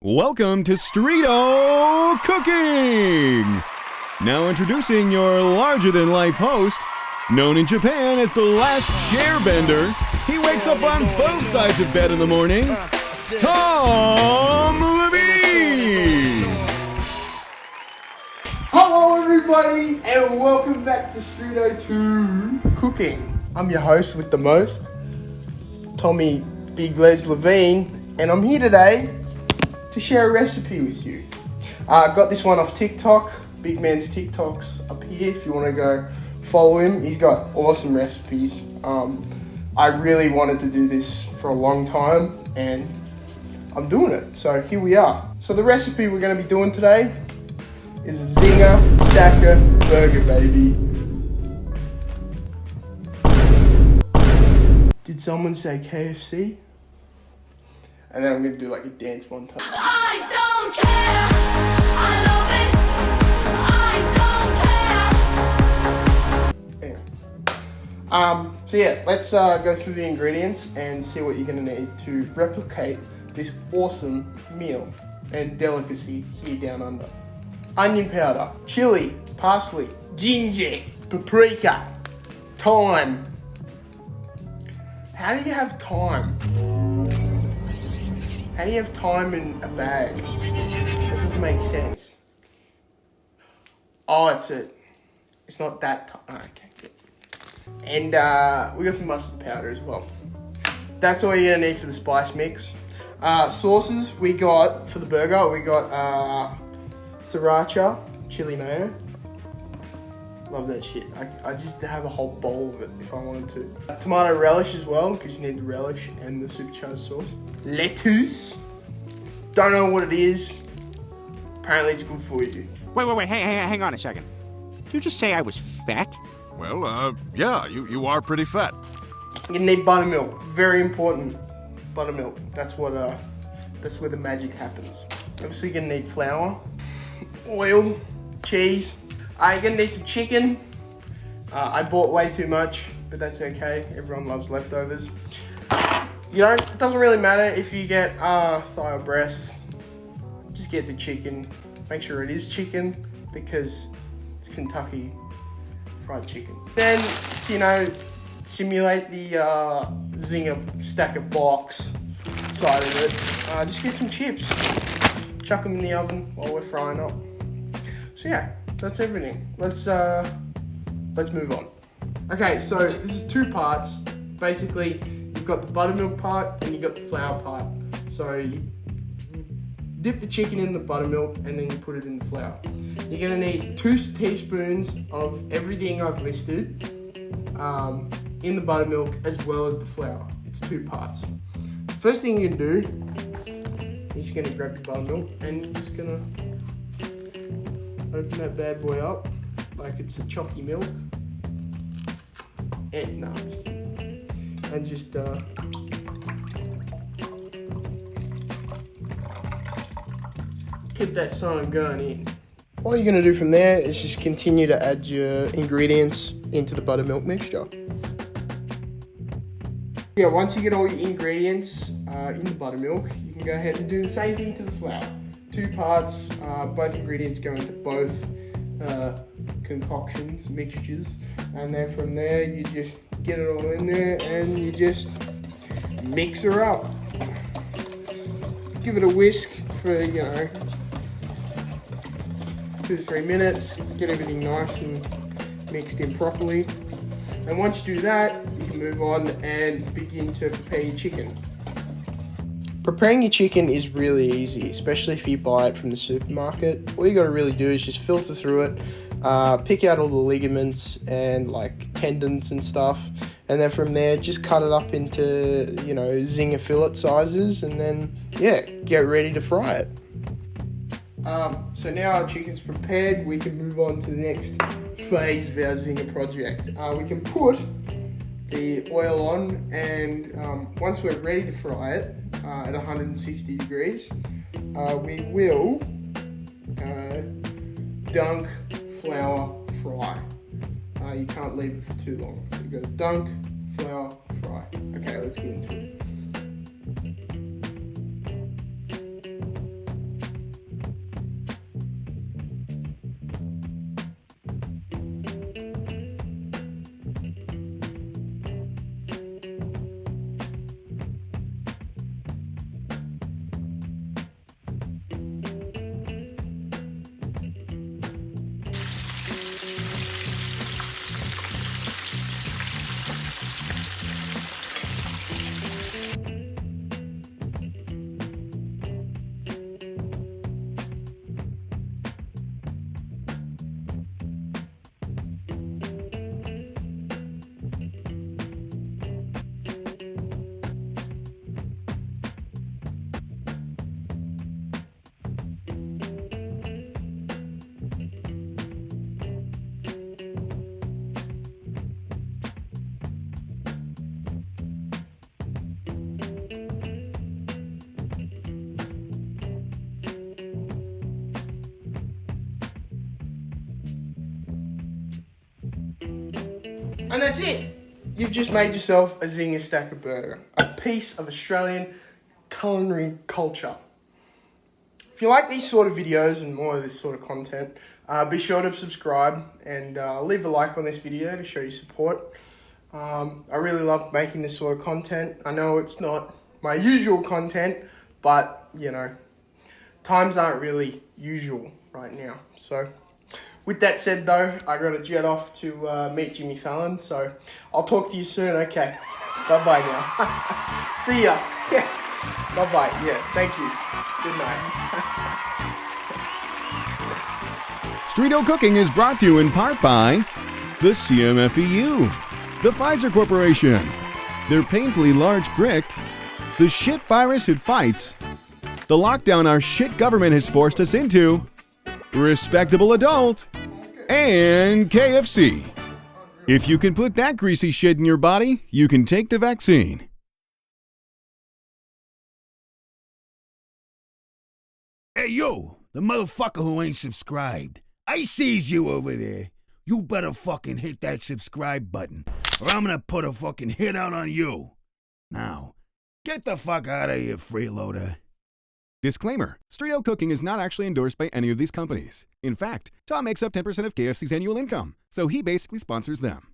Welcome to Streeto Cooking! Now introducing your larger-than-life host, known in Japan as the last chairbender. He wakes up on both sides of bed in the morning, Tom Levine! Hello everybody and welcome back to Streeto Cooking. I'm your host with the most, Tommy Big Les Levine, and I'm here today to share a recipe with you. I got this one off TikTok. Big Man's TikTok's up here if you want to go follow him. He's got awesome recipes. I really wanted to do this for a long time and I'm doing it. So here we are. So the recipe we're going to be doing today is a zinger stacker burger, baby. Did someone say KFC? And then I'm going to do like a dance montage. I don't care. I love it. I don't care. Anyway. So yeah, let's go through the ingredients and see what you're going to need to replicate this awesome meal and delicacy here down under. Onion powder, chili, parsley, ginger, paprika, thyme. How do you have thyme? How do you have thyme in a bag? That doesn't make sense. Oh, it's not that thyme. Oh, okay, good. And we got some mustard powder as well. That's all you're gonna need for the spice mix. Sauces we got for the burger. We got sriracha, chili mayo. Love that shit. I just have a whole bowl of it if I wanted to. Tomato relish as well, because you need the relish and the supercharged sauce. Lettuce. Don't know what it is. Apparently it's good for you. Wait, hang on a second. Did you just say I was fat? Well, yeah, you are pretty fat. You're gonna need buttermilk. Very important. Buttermilk. That's where the magic happens. Obviously you're gonna need flour, oil, cheese. You're gonna need some chicken. I bought way too much, but that's okay. Everyone loves leftovers. It doesn't really matter if you get thigh or breast. Just get the chicken. Make sure it is chicken because it's Kentucky Fried Chicken. Then, simulate the zinger stacker box side of it. Just get some chips. Chuck them in the oven while we're frying up. So yeah. That's everything. Let's move on. Okay, so this is two parts. Basically, you've got the buttermilk part and you've got the flour part. So you dip the chicken in the buttermilk and then you put it in the flour. You're gonna need 2 teaspoons of everything I've listed in the buttermilk as well as the flour. It's 2 parts. The first thing you can do is you're gonna grab your buttermilk and you're just gonna open that bad boy up like it's a chalky milk. And no, I'm just kidding. And just keep that son going in. All you're gonna do from there is just continue to add your ingredients into the buttermilk mixture. Yeah, once you get all your ingredients in the buttermilk, you can go ahead and do the same thing to the flour. 2 parts, both ingredients go into both concoctions, mixtures, and then from there you just get it all in there and you just mix her up. Give it a whisk for 2 to 3 minutes, get everything nice and mixed in properly. And once you do that, you can move on and begin to prepare your chicken. Preparing your chicken is really easy, especially if you buy it from the supermarket. All you got to really do is just filter through it, pick out all the ligaments and like tendons and stuff, and then from there just cut it up into zinger fillet sizes, and then get ready to fry it. So now our chicken's prepared, we can move on to the next phase of our zinger project. We can put the oil on, and once we're ready to fry it at 160 degrees, we will dunk, flour, fry. You can't leave it for too long. So you go dunk, flour, fry. Okay, let's get into it. And that's it. You've just made yourself a zinger stacker burger, a piece of Australian culinary culture. If you like these sort of videos and more of this sort of content, be sure to subscribe and leave a like on this video to show your support. I really love making this sort of content. I know it's not my usual content, but, you know, times aren't really usual right now. So, with that said, though, I got to jet off to meet Jimmy Fallon. So, I'll talk to you soon. Okay. Bye-bye now. See ya. Yeah. Bye-bye. Yeah. Thank you. Good night. Streeto Cooking is brought to you in part by the CMFEU, the Pfizer Corporation, their painfully large prick, the shit virus it fights, the lockdown our shit government has forced us into, respectable adult, and KFC. If you can put that greasy shit in your body, you can take the vaccine. Hey, yo, the motherfucker who ain't subscribed. I sees you over there. You better fucking hit that subscribe button, or I'm gonna put a fucking hit out on you. Now, get the fuck out of here, freeloader. Disclaimer, Streeto Cooking is not actually endorsed by any of these companies. In fact, Tom makes up 10% of KFC's annual income, so he basically sponsors them.